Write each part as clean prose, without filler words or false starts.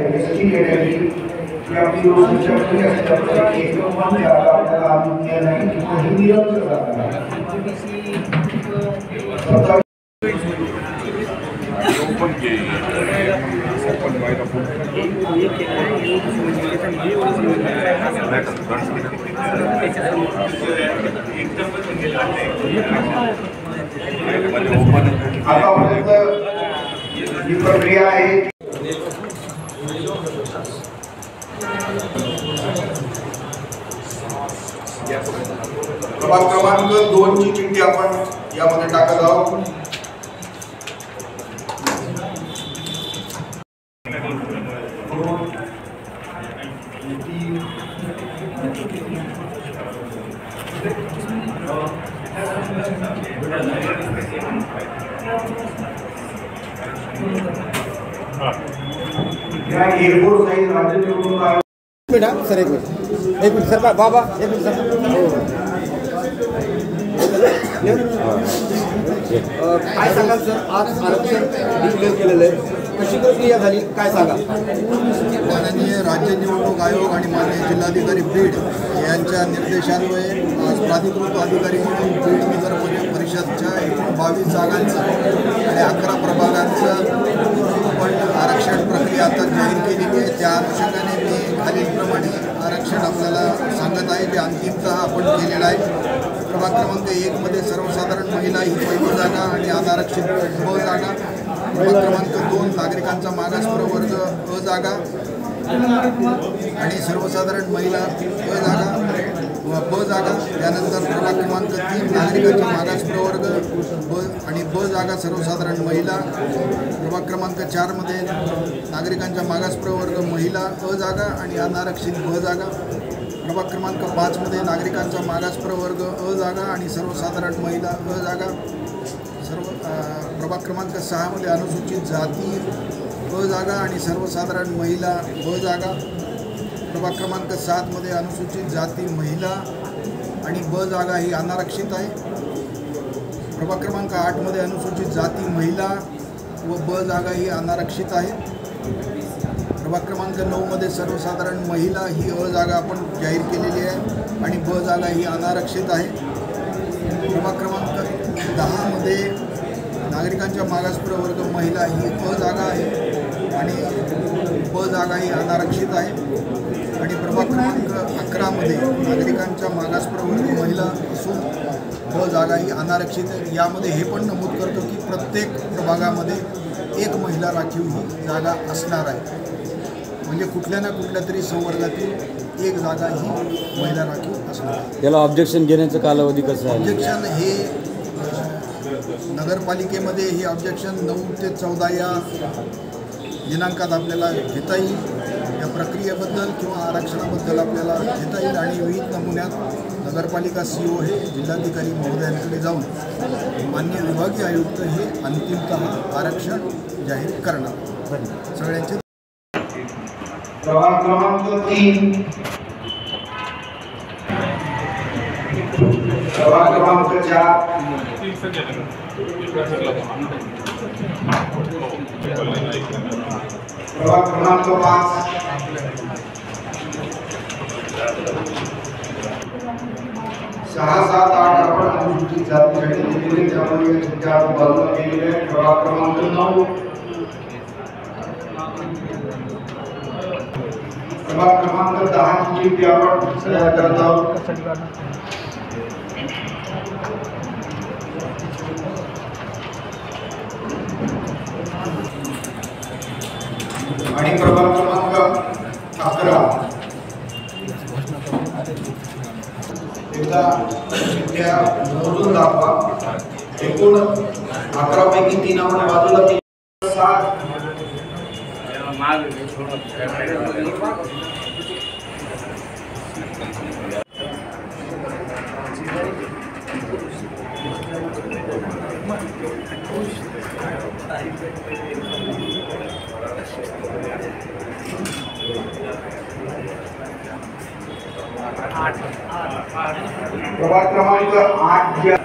ST category की आपली योजनेच्या पुढे असल्यामुळे एकदम म्हणजे आपल्याला आम्ही नाही की कोणी निरंतर जाणार आतापर्यंत ही प्रक्रिया आहे प्रभाग क्रमांक 2 ची चिठ्ठी आपण यामध्ये टाकत आहोत. एअरपोर्ट साइड राज्य निवडणूक आयोग सर एक मिनिट सर बाबा एक मिनिट सर काय सांगाल सर आज आरक्षण डिक्लेअर केलेलं आहे कशी प्रक्रिया झाली काय सांगा. माननीय राज्य निवडणूक आयोग आणि माननीय जिल्हाधिकारी बीड यांच्या निर्देशान्वये आज प्राधिकृत अधिकारी म्हणून बीड नगर परिषदच्या 22 जागांचं आणि 11 प्रभागांचं आपण आरक्षण प्रक्रिया आता जाहीर केलेली आहे. त्या अनुषंगाने मी खालीलप्रमाणे आरक्षण आपल्याला सांगत आहे जे अंतिमतः आपण केलेलं आहे. प्रभाग क्रमांक 1 मध्ये सर्वसाधारण महिला ही पहिली जागा आणि अनारक्षित ब जागा. प्रभाग क्रमांक 2 नागरिकांचा मागास प्रवर्ग अ जागा आणि सर्वसाधारण महिला अ जागा व ब जागा. त्यानंतर प्रभाग क्रमांक 3 नागरिकांचा मागास प्रवर्ग ब आणि ब जागा सर्वसाधारण महिला. प्रभाग क्रमांक 4 मध्ये नागरिकांचा मागास प्रवर्ग महिला अ जागा आणि अनारक्षित ब जागा. प्रभाग क्रमांक 5 मध्ये नागरिकांचा मागास प्रवर्ग अ जागा आणि सर्वसाधारण महिला अ जागा. प्रभाग क्रमांक 6 मध्ये अनुसूचित जाती ब जागा आणि सर्वसाधारण महिला ब जागा. प्रभाग क्रमांक 7 मध्ये अनुसूचित जाती महिला आणि ब जागा ही अनारक्षित आहे. प्रभाग क्रमांक 8 मध्ये अनुसूचित जाती महिला व ब जागा ही अनारक्षित आहे. प्रभाग क्रमांक 9 मध्ये सर्वसाधारण महिला ही अ जागा आपण जाहीर केलेली आहे आणि ब जागा ही अनारक्षित आहे. प्रभाग क्रमांक 10 मध्ये नागरिकांच्या मागास प्रवर्ग महिला ही अ जागा आहे आणि ब जागा ही अनारक्षित आहे. आणि प्रभाग क्रमांक 11 मध्ये नागरिकांच्या मागास प्रवर्ग महिला असून ब जागा ही अनारक्षित आहे. यामध्ये हे पण नमूद करतो की प्रत्येक प्रभागामध्ये एक महिला राखीव ही जागा असणार आहे. म्हणजे कुठल्या ना कुठल्या तरी संवर्गातील एक जागा ही महिला राखीव असणार आहे. याला ऑब्जेक्शन घेण्याचा कालावधी कसा आहे? ऑब्जेक्शन हे नगरपालिकेमध्ये हे ऑब्जेक्शन 9 ते 14 या दिनांकात आपल्याला घेता येईल. या प्रक्रियेबद्दल किंवा आरक्षणाबद्दल आपल्याला घेता येईल आणि विविध नमुन्यात नगरपालिका CO हे जिल्हाधिकारी महोदयांकडे जाऊन मान्य विभागीय आयुक्त हे अंतिमतः आरक्षण जाहीर करणार. सगळ्यांचे प्रभाग क्रमांक 3 प्रभाग क्रमांक 4 प्रभाग क्रमांक 5 6, 7, 8 आपण अनुसूचित जातीसाठी दिलेले त्यामुळे चिठ्ठ्या बाजूला केलेले आहे. प्रभाग क्रमांक 9 प्रभाग क्रमांक 10 ची चिठ्ठी आपण तयार करत आहोत. आणि प्रभाग क्रमांक 11 एकदा चिठ्ठ्या मोजून दाखवा. एकूण 11 पैकी 3 आपण बाजूला केले. 7 प्रभाग क्रमांक 8 8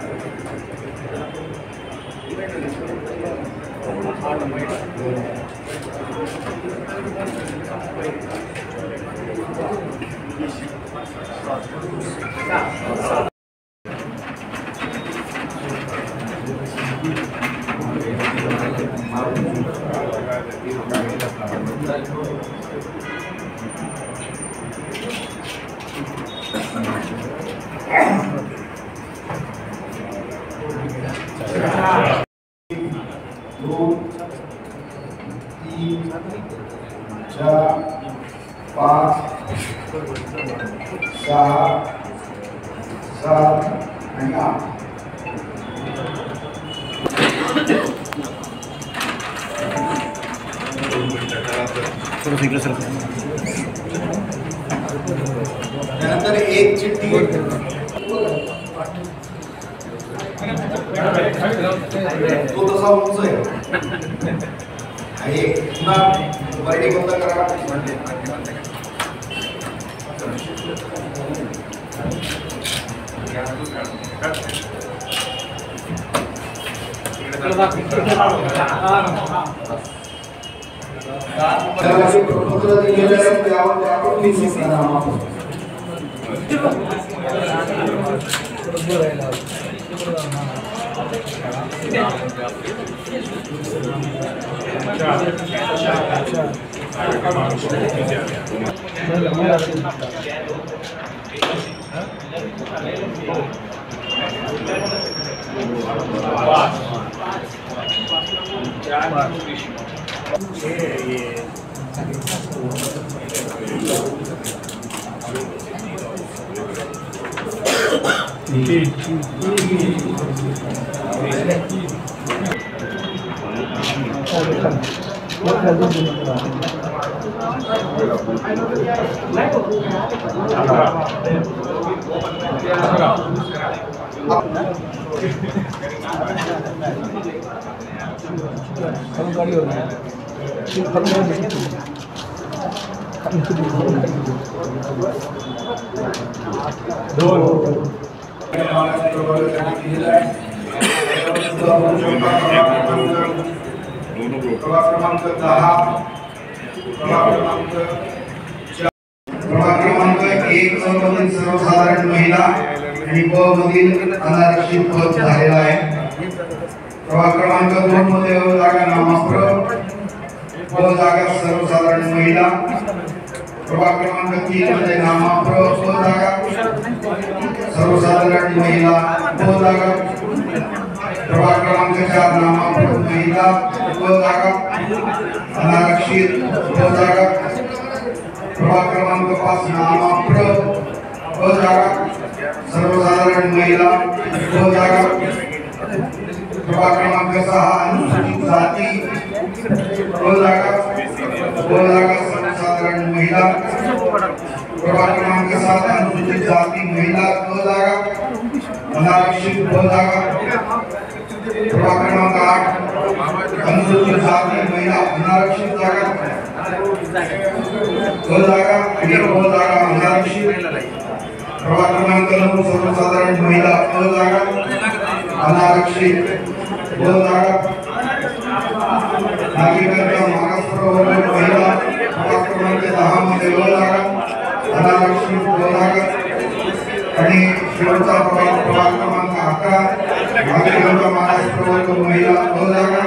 2 3 4 5 6 7 आणि 8 त्यानंतर एक चिठ्ठी तो तसा उंच आहे आणि पुन्हा बर्डी बंद करा प्रपत्र दिलेलं आहे त्यावर आपण लिहून करा क्रमांक 10 क्रमांक 1 मधील सर्वसाधारण महिला आणि ब मधील अनारक्षित पद झालेला आहे. प्रभाग क्रमांक 2 मध्ये जागा नाममात्र, ब जागा सर्वसाधारण महिला. प्रभाग क्रमांक 3 मध्ये नाममात्र, ब जागा सर्वसाधारण महिला, ब जागा. प्रभाग क्रमांक 4 नाममात्र महिला, ब जागा अनारक्षित, ब जागा. प्रभाग क्रमांक 5 नाममात्र, ब जागा सर्वसाधारण महिला, ब जागा. प्रभाग क्रमांक 6 अनुसूचित जाती, ब जागा सर्वसाधारण महिला. प्रभाग क्रमांक 7 अनुसूचित जाती महिला, ब जागा अनारक्षित, ब जागा. प्रभाग क्रमांक 8 अनुसूचित जाती महिला अनारक्षित जागा, ब जागा आणि ब जागा अनारक्षित. प्रभाग क्रमांक 9 सर्वसाधारण महिला, ब जागा अनारक्षित, ब जागा. नागरिकांचा मागास प्रवर्ग महिला, प्रभाग क्रमांक 10 मध्ये ब जागा अनारक्षित, ब जागा. आणि शेवटचा प्रभाग क्रमांक 11 नागरिकांचा मागास प्रवर्ग महिला, ब जागा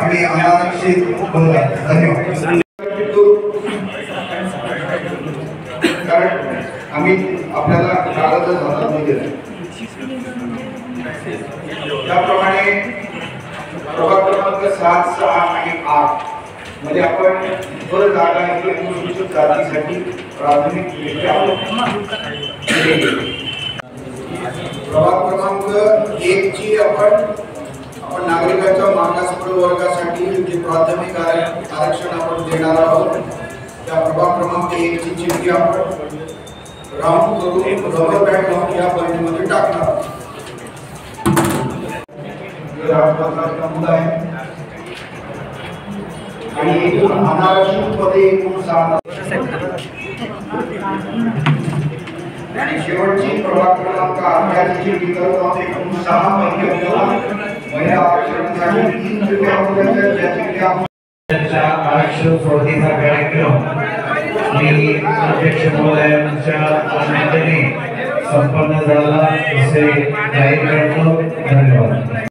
आणि अनारक्षित, ब जागा. धन्यवाद. कारण आम्ही आपल्याला कागद हातात दिले त्याप्रमाणे प्रभाग क्रमांक 7, 6 आणि 8 मध्ये आपण ब जागा ही अनुसूचित जातीसाठी प्राथमिकदृष्ट्या प्रभाग क्रमांक 1 ची आपण नागरिकांच्या मागास प्रवर्गासाठी जे प्राथमिक आरक्षण आपण देणार आहोत त्या प्रभाग क्रमांक 1 ची चिठ्ठी आपण राऊंड करून रबर बँड लावून या बंडमध्ये टाकणार. आणि अनारक्षित पदे एकूण 7 आणि शेवटची प्रभाग क्रमांक 11 ची चिठ्ठी करतो एकूण 6 महिला आरक्षणासाठी 3 चिठ्ठ्या होत्या ज्या चिठ्ठ्या आरक्षण सोडतीचा कार्यक्रम आणि अध्यक्ष महोदयांच्या अनुमतीने संपन्न झाला असे जाहीर करतो. धन्यवाद.